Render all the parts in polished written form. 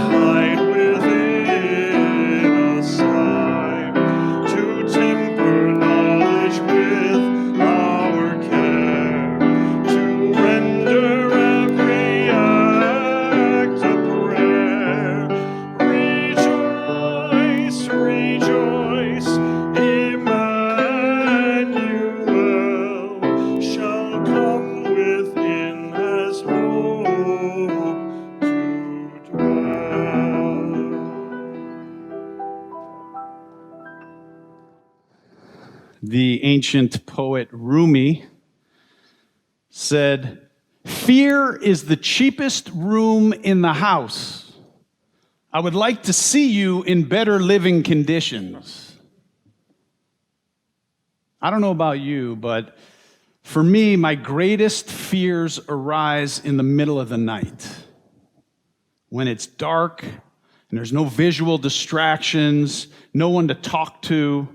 hide within a sigh, to temper knowledge with our care, to render every act a prayer. Rejoice, rejoice, Emmanuel shall come within as hope to dwell. The ancient poet Rumi said, "Fear is the cheapest room in the house. I would like to see you in better living conditions." I don't know about you, but for me, my greatest fears arise in the middle of the night, when it's dark and there's no visual distractions, no one to talk to.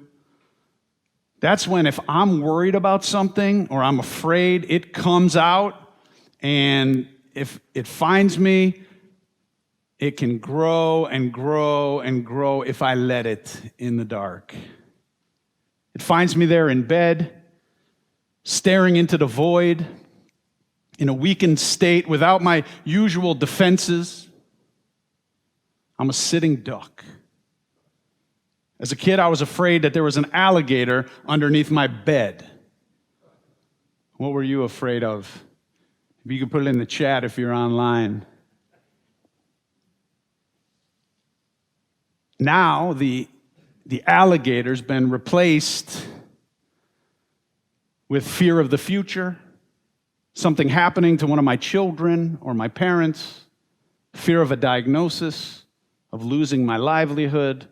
That's when, if I'm worried about something or I'm afraid, it comes out, and if it finds me, it can grow and grow and grow if I let it in the dark. It finds me there in bed, staring into the void, in a weakened state, without my usual defenses. I'm a sitting duck. As a kid, I was afraid that there was an alligator underneath my bed. What were you afraid of? If you could put it in the chat if you're online. Now, the alligator's been replaced with fear of the future, something happening to one of my children or my parents, fear of a diagnosis, of losing my livelihood,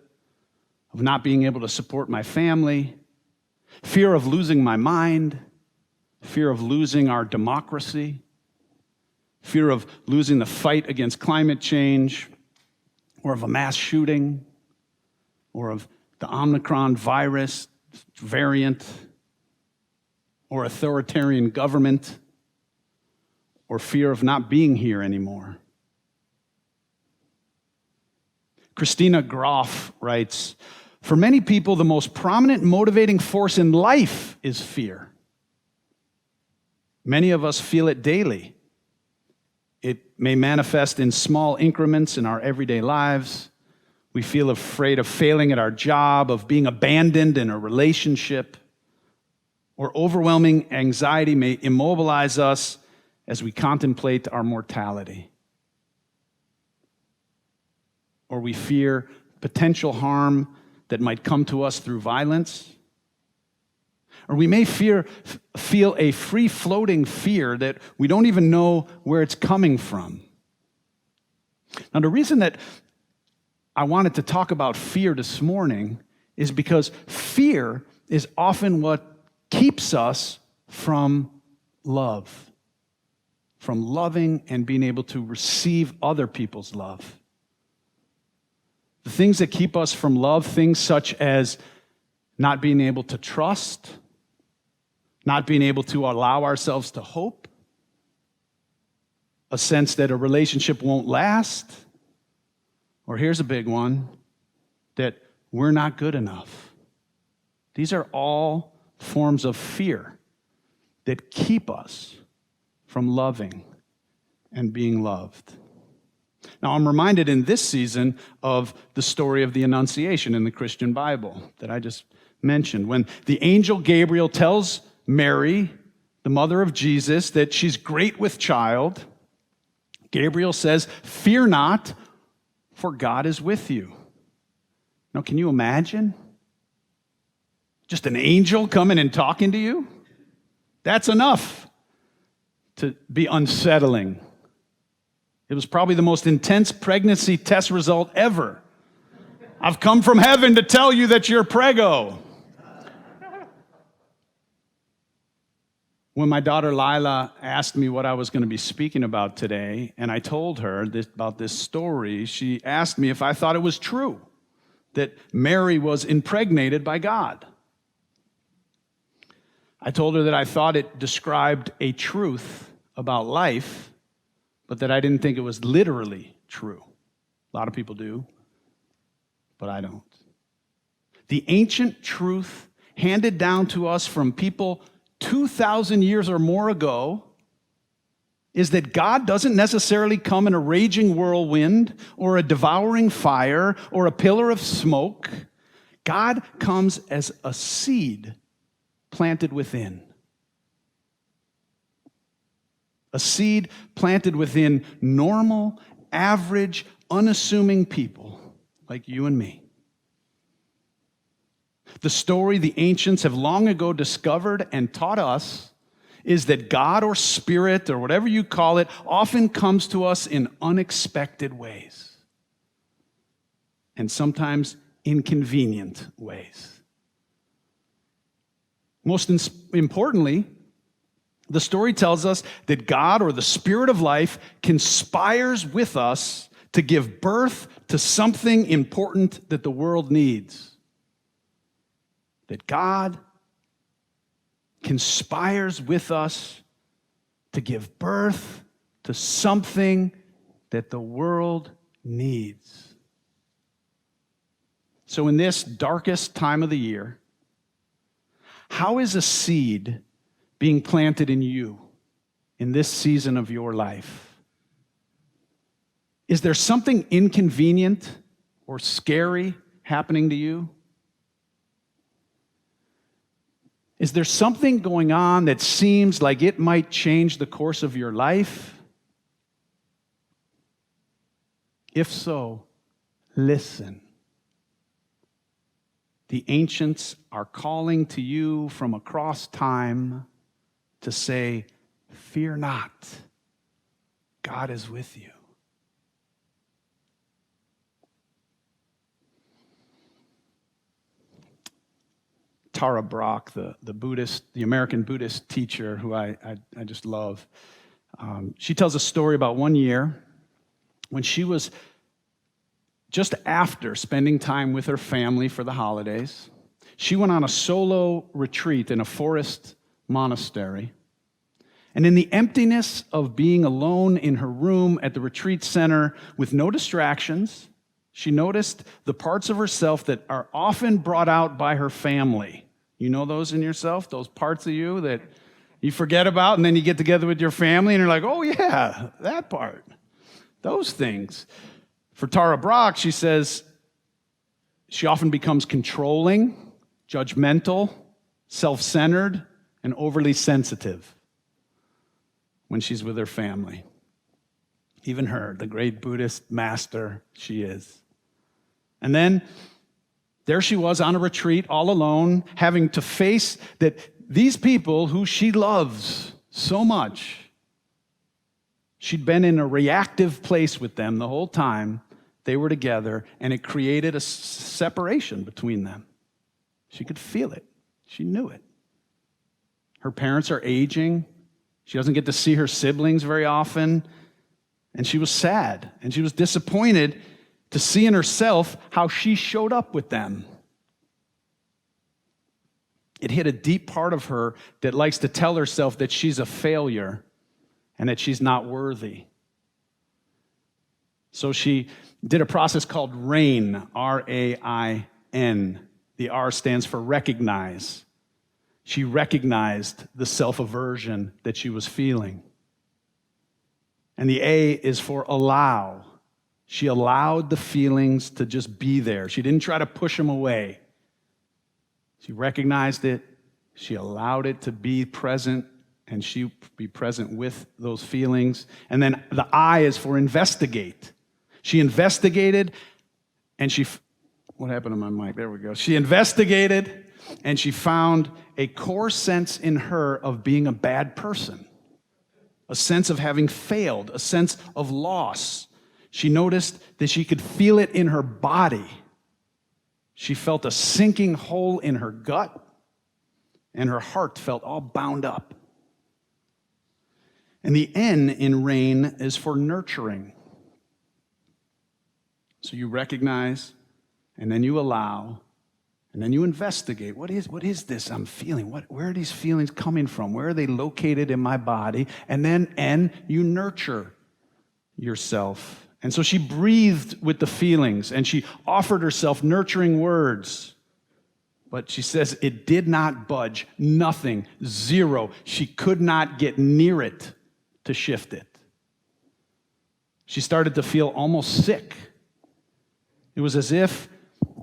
of not being able to support my family, fear of losing my mind, fear of losing our democracy, fear of losing the fight against climate change, or of a mass shooting, or of the Omicron virus variant, or authoritarian government, or fear of not being here anymore. Christina Groff writes, "For many people, the most prominent motivating force in life is fear. Many of us feel it daily. It may manifest in small increments in our everyday lives. We feel afraid of failing at our job, of being abandoned in a relationship, or overwhelming anxiety may immobilize us as we contemplate our mortality. Or we fear potential harm that might come to us through violence. Or we may feel a free-floating fear that we don't even know where it's coming from." Now, the reason that I wanted to talk about fear this morning is because fear is often what keeps us from love, from loving and being able to receive other people's love. The things that keep us from love, things such as not being able to trust, not being able to allow ourselves to hope, a sense that a relationship won't last, or here's a big one, that we're not good enough. These are all forms of fear that keep us from loving and being loved. Now, I'm reminded in this season of the story of the Annunciation in the Christian Bible that I just mentioned, when the angel Gabriel tells Mary, the mother of Jesus, that she's great with child. Gabriel says, "Fear not, for God is with you." Now, can you imagine? Just an angel coming and talking to you? That's enough to be unsettling. It was probably the most intense pregnancy test result ever. "I've come from heaven to tell you that you're preggo." When my daughter Lila asked me what I was going to be speaking about today, and I told her about this story, she asked me if I thought it was true that Mary was impregnated by God. I told her that I thought it described a truth about life, but that I didn't think it was literally true. A lot of people do, but I don't. The ancient truth handed down to us from people 2,000 years or more ago is that God doesn't necessarily come in a raging whirlwind or a devouring fire or a pillar of smoke. God comes as a seed planted within. A seed planted within normal, average, unassuming people like you and me. The story the ancients have long ago discovered and taught us is that God or spirit or whatever you call it often comes to us in unexpected ways and sometimes inconvenient ways. Most importantly, the story tells us that God or the Spirit of life conspires with us to give birth to something important that the world needs. That God conspires with us to give birth to something that the world needs. So in this darkest time of the year, how is a seed being planted in you in this season of your life? Is there something inconvenient or scary happening to you? Is there something going on that seems like it might change the course of your life? If so, listen. The ancients are calling to you from across time to say, fear not, God is with you. Tara Brach, the American Buddhist teacher who I just love, she tells a story about one year when she was just after spending time with her family for the holidays. She went on a solo retreat in a forest monastery. And in the emptiness of being alone in her room at the retreat center with no distractions, she noticed the parts of herself that are often brought out by her family. You know those in yourself, those parts of you that you forget about, and then you get together with your family and you're like, oh yeah, that part, those things. For Tara Brach, she says she often becomes controlling, judgmental, self-centered, and overly sensitive when she's with her family. Even her, the great Buddhist master she is. And then there she was on a retreat all alone, having to face that these people who she loves so much, she'd been in a reactive place with them the whole time they were together, and it created a separation between them. She could feel it. She knew it. Her parents are aging. She doesn't get to see her siblings very often. And she was sad, and she was disappointed to see in herself how she showed up with them. It hit a deep part of her that likes to tell herself that she's a failure and that she's not worthy. So she did a process called RAIN, R-A-I-N. The R stands for recognize. She recognized the self-aversion that she was feeling. And the A is for allow. She allowed the feelings to just be there. She didn't try to push them away. She recognized it. She allowed it to be present, and she be present with those feelings. And then the I is for investigate. She investigated, and what happened to my mic? There we go. She investigated, and she found a core sense in her of being a bad person, a sense of having failed, a sense of loss. She noticed that she could feel it in her body. She felt a sinking hole in her gut, and her heart felt all bound up. And the N in RAIN is for nurturing. So you recognize, and then you allow, and then you investigate. What is this I'm feeling? Where are these feelings coming from? Where are they located in my body? And then N, you nurture yourself And so she breathed with the feelings and she offered herself nurturing words. But she says it did not budge, nothing, zero. She could not get near it to shift it. She started to feel almost sick. It was as if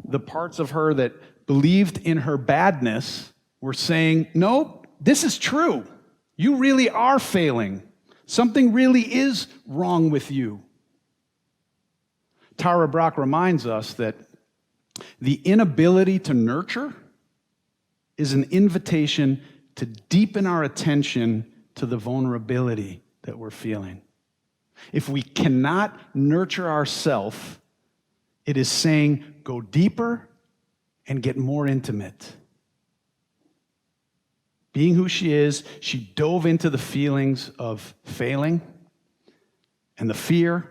the parts of her that believed in her badness were saying, no, this is true. You really are failing. Something really is wrong with you. Tara Brach reminds us that the inability to nurture is an invitation to deepen our attention to the vulnerability that we're feeling. If we cannot nurture ourselves, it is saying, go deeper and get more intimate. Being who she is, she dove into the feelings of failing and the fear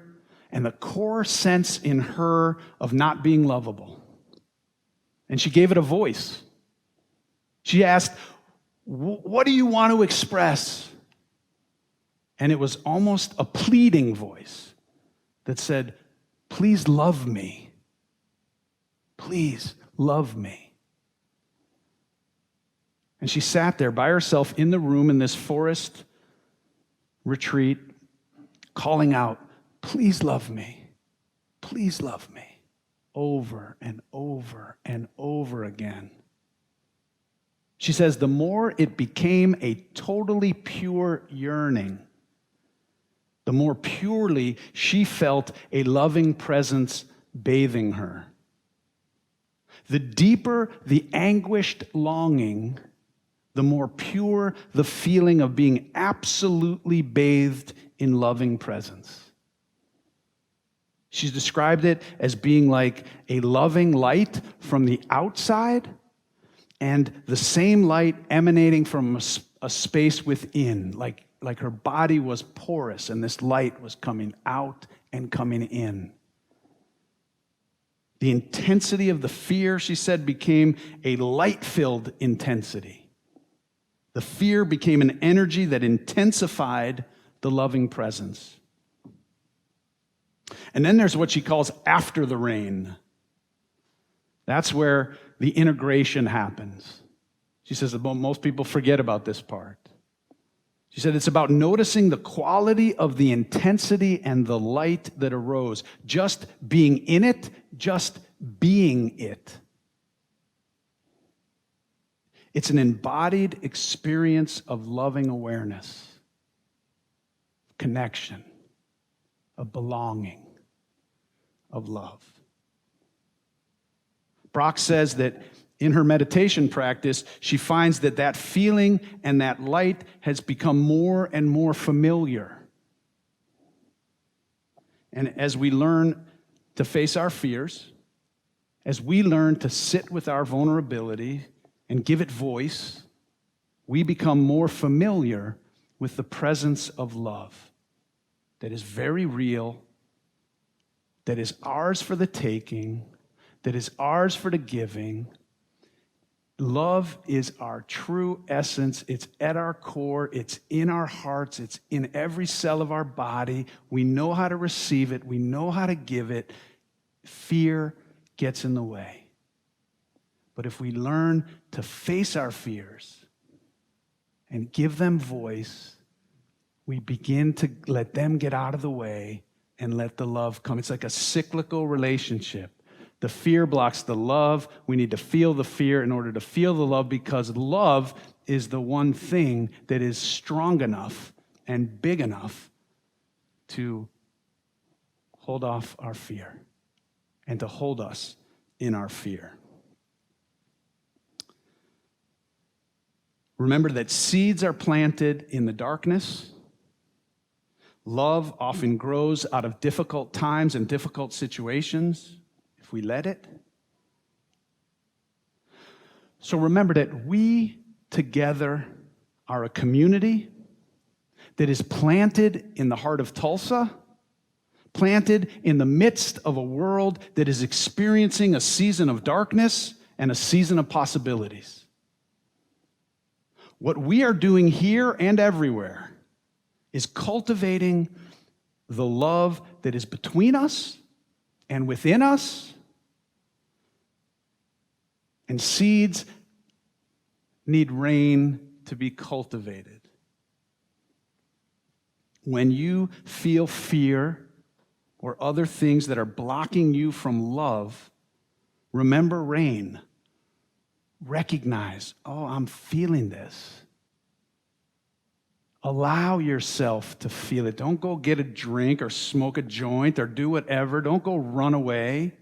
and the core sense in her of not being lovable. And she gave it a voice. She asked, what do you want to express? And it was almost a pleading voice that said, please love me. Please love me. And she sat there by herself in the room in this forest retreat, calling out, please love me. Please love me. Over and over and over again. She says, the more it became a totally pure yearning, the more purely she felt a loving presence bathing her. The deeper the anguished longing, the more pure the feeling of being absolutely bathed in loving presence. She's described it as being like a loving light from the outside and the same light emanating from a space within, like her body was porous and this light was coming out and coming in. The intensity of the fear, she said, became a light-filled intensity. The fear became an energy that intensified the loving presence. And then there's what she calls after the rain. That's where the integration happens. She says that most people forget about this part. She said it's about noticing the quality of the intensity and the light that arose, just being in it, just being it. It's an embodied experience of loving awareness, connection, of belonging, of love. Brock says that in her meditation practice, she finds that that feeling and that light has become more and more familiar. And as we learn to face our fears, as we learn to sit with our vulnerability and give it voice, we become more familiar with the presence of love that is very real, that is ours for the taking, that is ours for the giving. Love is our true essence. It's at our core. It's in our hearts. It's in every cell of our body. We know how to receive it. We know how to give it. Fear gets in the way. But if we learn to face our fears and give them voice, we begin to let them get out of the way and let the love come. It's like a cyclical relationship. The fear blocks the love. We need to feel the fear in order to feel the love, because love is the one thing that is strong enough and big enough to hold off our fear and to hold us in our fear. Remember that seeds are planted in the darkness. Love often grows out of difficult times and difficult situations, if we let it. So remember that we together are a community that is planted in the heart of Tulsa, planted in the midst of a world that is experiencing a season of darkness and a season of possibilities. What we are doing here and everywhere is cultivating the love that is between us and within us. And seeds need rain to be cultivated. When you feel fear or other things that are blocking you from love, remember rain. Recognize, oh, I'm feeling this. Allow yourself to feel it. Don't go get a drink or smoke a joint or do whatever. Don't go run away.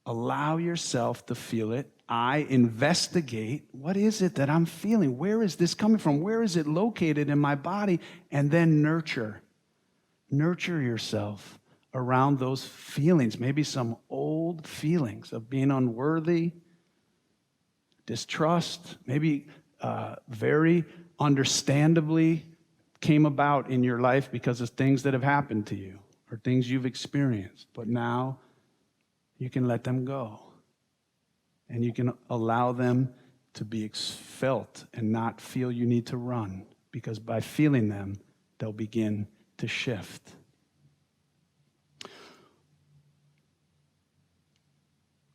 Allow yourself to feel it. Investigate, what is it that I'm feeling? Where is this coming from? Where is it located in my body? And then nurture. Nurture yourself around those feelings, maybe some old feelings of being unworthy, distrust, maybe very understandably came about in your life because of things that have happened to you or things you've experienced. But now you can let them go. And you can allow them to be felt and not feel you need to run, because by feeling them, they'll begin to shift.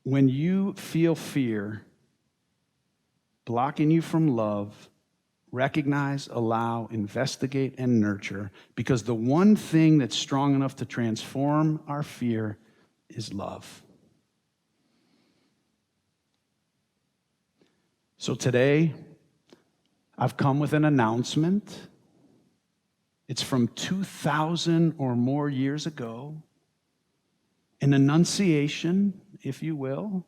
When you feel fear blocking you from love, recognize, allow, investigate, and nurture, because the one thing that's strong enough to transform our fear is love. So today, I've come with an announcement. It's from 2,000 or more years ago, an annunciation, if you will,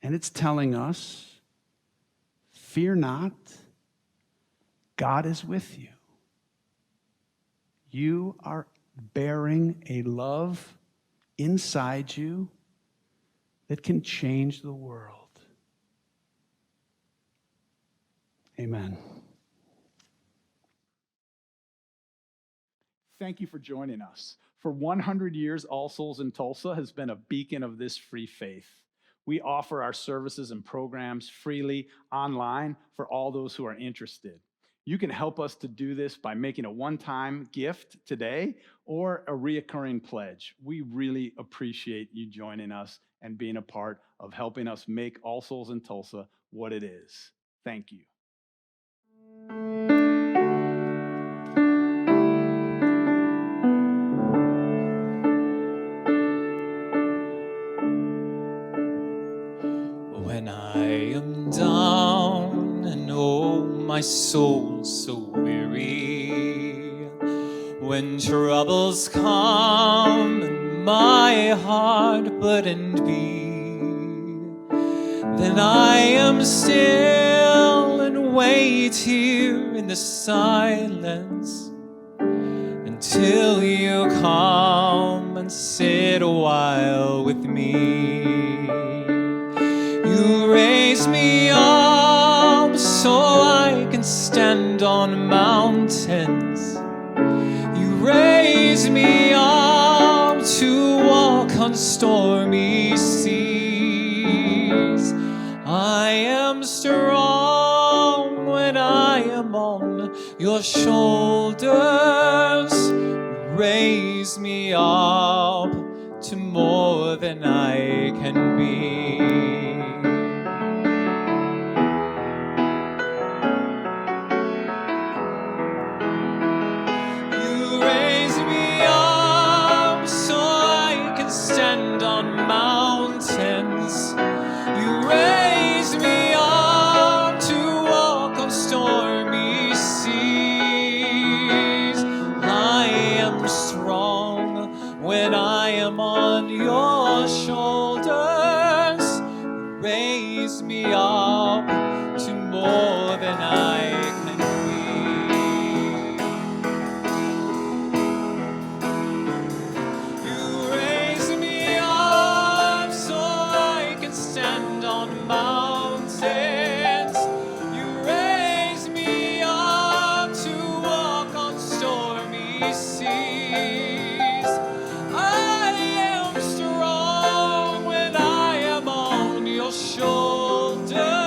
and it's telling us, fear not, God is with you. You are bearing a love inside you that can change the world. Amen. Thank you for joining us. For 100 years, All Souls in Tulsa has been a beacon of this free faith. We offer our services and programs freely online for all those who are interested. You can help us to do this by making a one-time gift today or a reoccurring pledge. We really appreciate you joining us and being a part of helping us make All Souls in Tulsa what it is. Thank you. When I am down and oh, my soul's so weary, when troubles come and my heart burdened be, then I am still and wait here in the silence until you come and sit a while with me. You raise me up so I can stand on mountains. You raise me up to walk on stormy seas. I am strong when I am on your shoulders. Raise me up to more than I can be. You raise me up so I can stand on mountains. You raise me up to walk on stormy seas. I am strong when I am on your shoulders. Raise me up to more than I can be. You raise me up so I can stand on mountains. You raise me up to walk on stormy seas. I am strong when I am on your shoulders.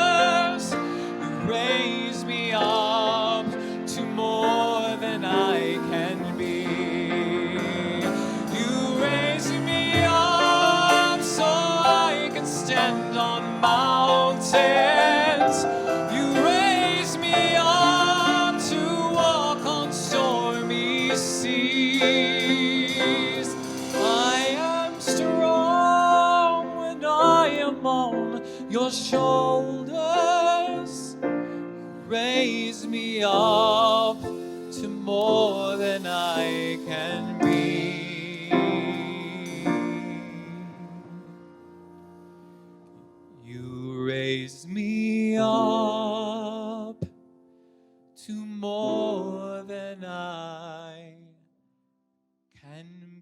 You raise me up to more than I can